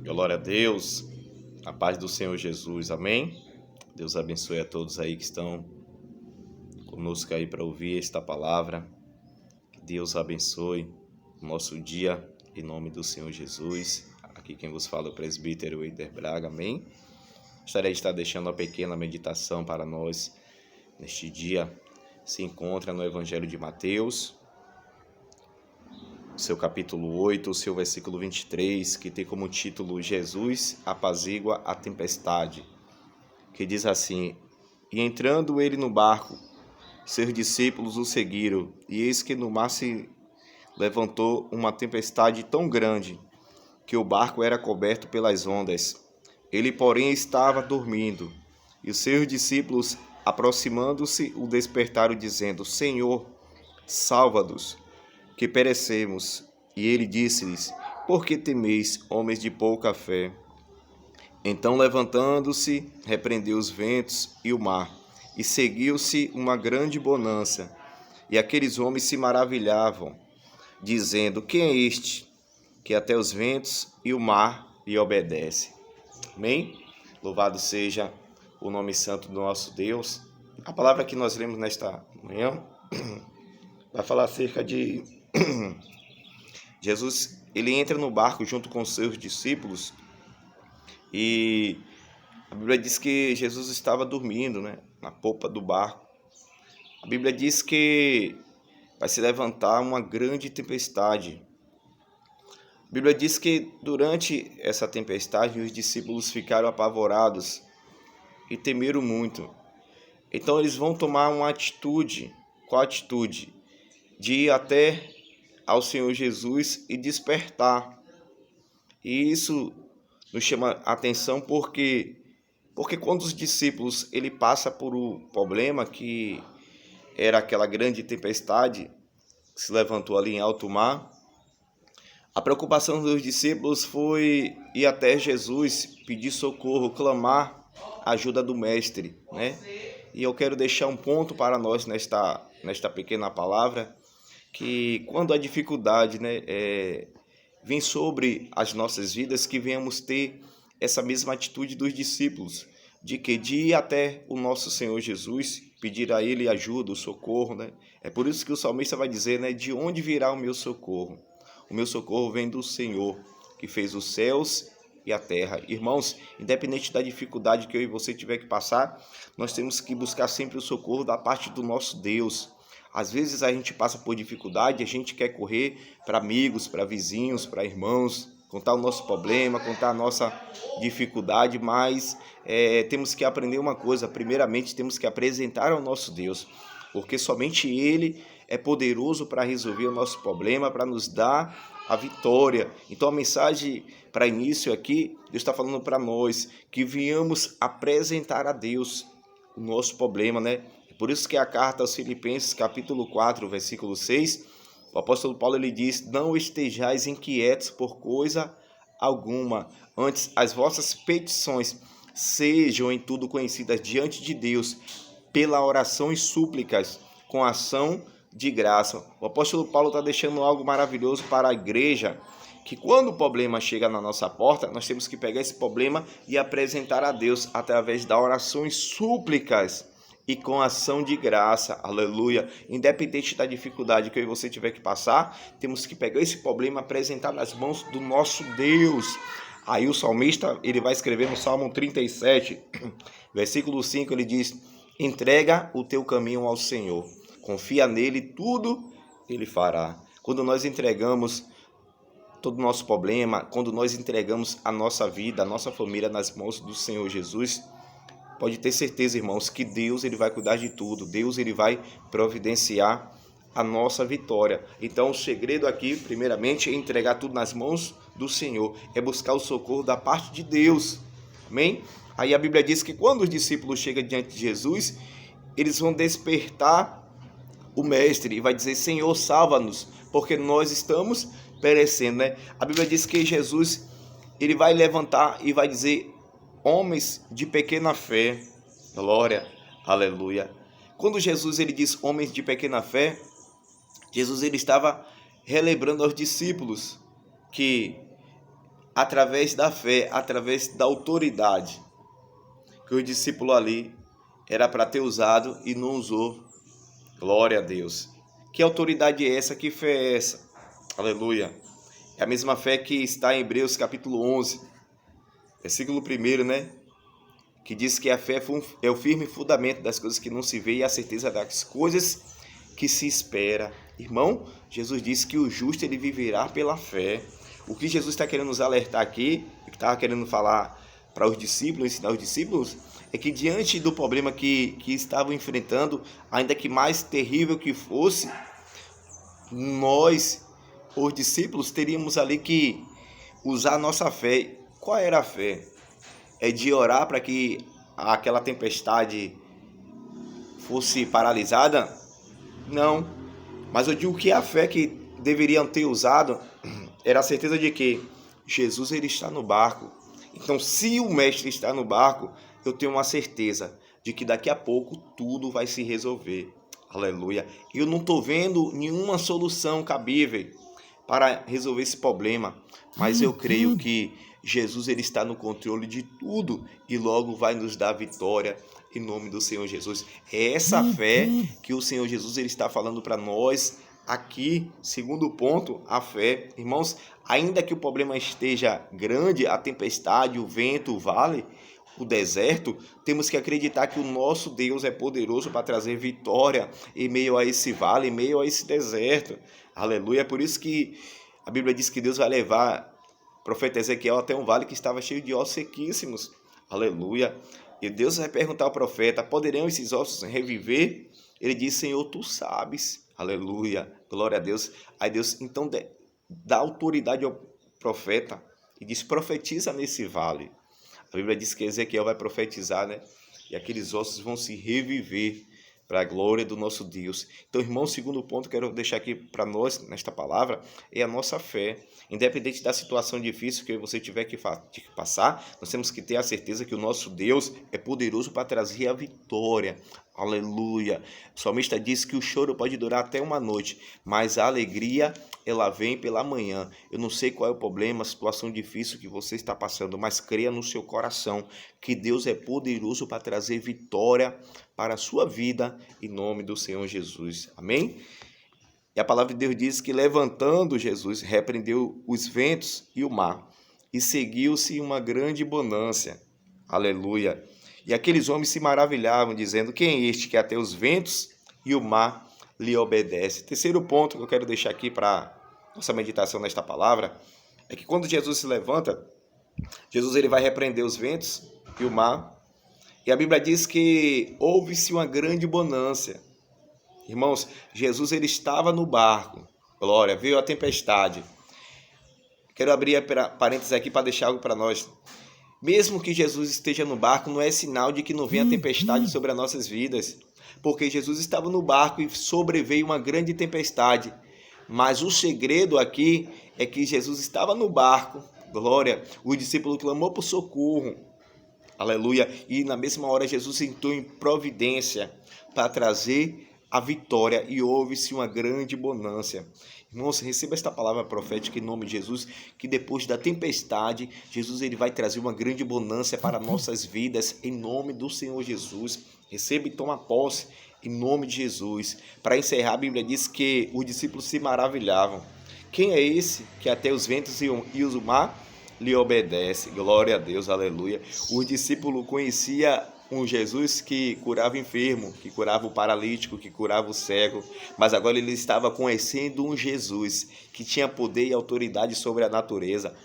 Glória a Deus, a paz do Senhor Jesus, amém? Deus abençoe a todos aí que estão conosco aí para ouvir esta palavra. Que Deus abençoe o nosso dia, em nome do Senhor Jesus. Aqui quem vos fala é o presbítero Eider Braga, amém? Gostaria de estar deixando uma pequena meditação para nós neste dia. Se encontra no Evangelho de Mateus, seu capítulo 8, o seu versículo 23, que tem como título Jesus apazigua a tempestade, que diz assim: E entrando ele no barco, seus discípulos o seguiram, e eis que no mar se levantou uma tempestade tão grande, que o barco era coberto pelas ondas. Ele, porém, estava dormindo, e os seus discípulos, aproximando-se, o despertaram, dizendo: Senhor, salva-nos, que perecemos. E ele disse-lhes: Por que temeis, homens de pouca fé? Então, levantando-se, repreendeu os ventos e o mar, e seguiu-se uma grande bonança. E aqueles homens se maravilhavam, dizendo: Quem é este, que até os ventos e o mar lhe obedecem? Amém? Louvado seja o nome santo do nosso Deus. A palavra que nós lemos nesta manhã vai falar acerca de Jesus. Ele entra no barco junto com os seus discípulos e a Bíblia diz que Jesus estava dormindo, na popa do barco. A Bíblia diz que vai se levantar uma grande tempestade. A Bíblia diz que durante essa tempestade os discípulos ficaram apavorados e temeram muito. Então eles vão tomar uma atitude. Qual atitude? De ir até ao Senhor Jesus e despertar. E isso nos chama a atenção porque quando os discípulos ele passa por um problema que era aquela grande tempestade que se levantou ali em alto mar, a preocupação dos discípulos foi ir até Jesus, pedir socorro, clamar a ajuda do Mestre, E eu quero deixar um ponto para nós nesta pequena palavra, que quando a dificuldade vem sobre as nossas vidas, que venhamos ter essa mesma atitude dos discípulos, de ir até o nosso Senhor Jesus, pedir a Ele ajuda, o socorro, É por isso que o salmista vai dizer, de onde virá o meu socorro? O meu socorro vem do Senhor, que fez os céus e a terra. Irmãos, independente da dificuldade que eu e você tiver que passar, nós temos que buscar sempre o socorro da parte do nosso Deus. Às vezes a gente passa por dificuldade, a gente quer correr para amigos, para vizinhos, para irmãos, contar o nosso problema, contar a nossa dificuldade, mas temos que aprender uma coisa. Primeiramente, temos que apresentar ao nosso Deus, porque somente Ele é poderoso para resolver o nosso problema, para nos dar a vitória. Então a mensagem para início aqui, Deus está falando para nós que venhamos apresentar a Deus o nosso problema, É por isso que a carta aos Filipenses, capítulo 4, versículo 6, o apóstolo Paulo ele diz: Não estejais inquietos por coisa alguma, antes as vossas petições sejam em tudo conhecidas diante de Deus, pela oração e súplicas, com ação de graça. O apóstolo Paulo está deixando algo maravilhoso para a igreja, que quando o problema chega na nossa porta, nós temos que pegar esse problema e apresentar a Deus através da oração e súplicas e com ação de graça, aleluia. Independente da dificuldade que eu e você tiver que passar, temos que pegar esse problema e apresentar nas mãos do nosso Deus. Aí o salmista, ele vai escrever no Salmo 37, versículo 5, ele diz: Entrega o teu caminho ao Senhor, confia nele, tudo ele fará. Quando nós entregamos todo o nosso problema, quando nós entregamos a nossa vida, a nossa família nas mãos do Senhor Jesus, pode ter certeza, irmãos, que Deus ele vai cuidar de tudo. Deus ele vai providenciar a nossa vitória. Então o segredo aqui, primeiramente, é entregar tudo nas mãos do Senhor, é buscar o socorro da parte de Deus. Amém? Aí a Bíblia diz que quando os discípulos chegam diante de Jesus, eles vão despertar o Mestre e vai dizer: Senhor, salva-nos, porque nós estamos perecendo, A Bíblia diz que Jesus ele vai levantar e vai dizer: homens de pequena fé, glória, aleluia. Quando Jesus ele diz homens de pequena fé, Jesus ele estava relembrando aos discípulos que através da fé, através da autoridade que o discípulo ali era para ter usado e não usou. Glória a Deus. Que autoridade é essa? Que fé é essa? Aleluia. É a mesma fé que está em Hebreus capítulo 11, versículo 1, né? Que diz que a fé é o firme fundamento das coisas que não se vê e a certeza das coisas que se espera. Irmão, Jesus disse que o justo ele viverá pela fé. O que Jesus está querendo nos alertar aqui, o que estava querendo falar para os discípulos, ensinar os discípulos, é que diante do problema que estavam enfrentando, ainda que mais terrível que fosse, nós, os discípulos, teríamos ali que usar a nossa fé. Qual era a fé? É de orar para que aquela tempestade fosse paralisada? Não. Mas eu digo que a fé que deveriam ter usado era a certeza de que Jesus ele está no barco. Então, se o mestre está no barco, eu tenho uma certeza de que daqui a pouco tudo vai se resolver. Aleluia. Eu não estou vendo nenhuma solução cabível para resolver esse problema, mas eu creio que Jesus ele está no controle de tudo e logo vai nos dar vitória em nome do Senhor Jesus. É essa fé que o Senhor Jesus ele está falando para nós aqui. Segundo ponto, a fé. Irmãos, ainda que o problema esteja grande, a tempestade, o vento, o vale, o deserto, temos que acreditar que o nosso Deus é poderoso para trazer vitória em meio a esse vale, em meio a esse deserto. Aleluia. É por isso que a Bíblia diz que Deus vai levar o profeta Ezequiel até um vale que estava cheio de ossos sequíssimos. Aleluia. E Deus vai perguntar ao profeta: poderão esses ossos reviver? Ele diz: Senhor, tu sabes. Aleluia. Glória a Deus. Aí Deus então dá autoridade ao profeta e diz: profetiza nesse vale. A Bíblia diz que Ezequiel vai profetizar, né? E aqueles ossos vão se reviver para a glória do nosso Deus. Então, irmão, o segundo ponto que eu quero deixar aqui para nós, nesta palavra, é a nossa fé. Independente da situação difícil que você tiver que passar, nós temos que ter a certeza que o nosso Deus é poderoso para trazer a vitória. Aleluia. O salmista diz que o choro pode durar até uma noite, mas a alegria, ela vem pela manhã. Eu não sei qual é o problema, a situação difícil que você está passando, mas creia no seu coração que Deus é poderoso para trazer vitória para a sua vida, em nome do Senhor Jesus. Amém? E a palavra de Deus diz que levantando Jesus, repreendeu os ventos e o mar, e seguiu-se uma grande bonança. Aleluia. E aqueles homens se maravilhavam, dizendo: quem é este que até os ventos e o mar lhe obedece? Terceiro ponto que eu quero deixar aqui para nossa meditação nesta palavra, é que quando Jesus se levanta, Jesus ele vai repreender os ventos e o mar, e a Bíblia diz que houve-se uma grande bonança. Irmãos, Jesus ele estava no barco, glória, veio a tempestade. Quero abrir parênteses aqui para deixar algo para nós. Mesmo que Jesus esteja no barco, não é sinal de que não venha tempestade sobre as nossas vidas, porque Jesus estava no barco e sobreveio uma grande tempestade. Mas o segredo aqui é que Jesus estava no barco, glória, o discípulo clamou por socorro, aleluia, e na mesma hora Jesus entrou em providência para trazer a vitória e houve-se uma grande bonança. Irmãos, receba esta palavra profética em nome de Jesus, que depois da tempestade, Jesus ele vai trazer uma grande bonança para nossas vidas, em nome do Senhor Jesus. Receba e toma posse, em nome de Jesus. Para encerrar, a Bíblia diz que os discípulos se maravilhavam. Quem é esse que até os ventos e o mar lhe obedece? Glória a Deus, aleluia. O discípulo conhecia um Jesus que curava enfermo, que curava o paralítico, que curava o cego, mas agora ele estava conhecendo um Jesus que tinha poder e autoridade sobre a natureza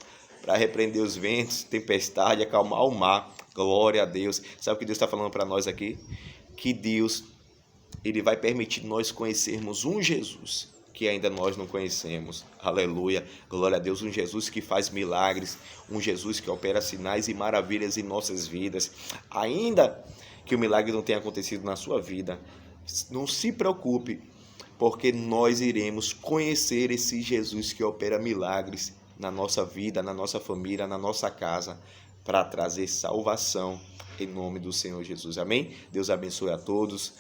para repreender os ventos, tempestade, acalmar o mar. Glória a Deus. Sabe o que Deus está falando para nós aqui? Que Deus ele vai permitir nós conhecermos um Jesus que ainda nós não conhecemos. Aleluia. Glória a Deus. Um Jesus que faz milagres, um Jesus que opera sinais e maravilhas em nossas vidas. Ainda que o milagre não tenha acontecido na sua vida, não se preocupe, porque nós iremos conhecer esse Jesus que opera milagres na nossa vida, na nossa família, na nossa casa, para trazer salvação em nome do Senhor Jesus. Amém? Deus abençoe a todos.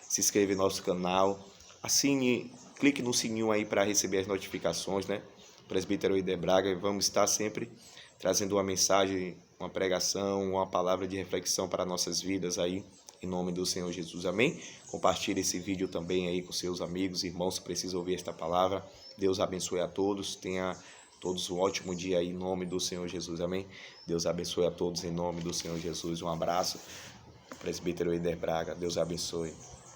Se inscreva no nosso canal, assine, clique no sininho aí para receber as notificações, né? presbítero Eider Braga, e vamos estar sempre trazendo uma mensagem, uma pregação, uma palavra de reflexão para nossas vidas aí, em nome do Senhor Jesus, amém? Compartilhe esse vídeo também aí com seus amigos, irmãos que precisam ouvir esta palavra. Deus abençoe a todos, tenha todos um ótimo dia aí, em nome do Senhor Jesus, amém? Deus abençoe a todos em nome do Senhor Jesus, um abraço, presbítero Eider Braga, Deus abençoe.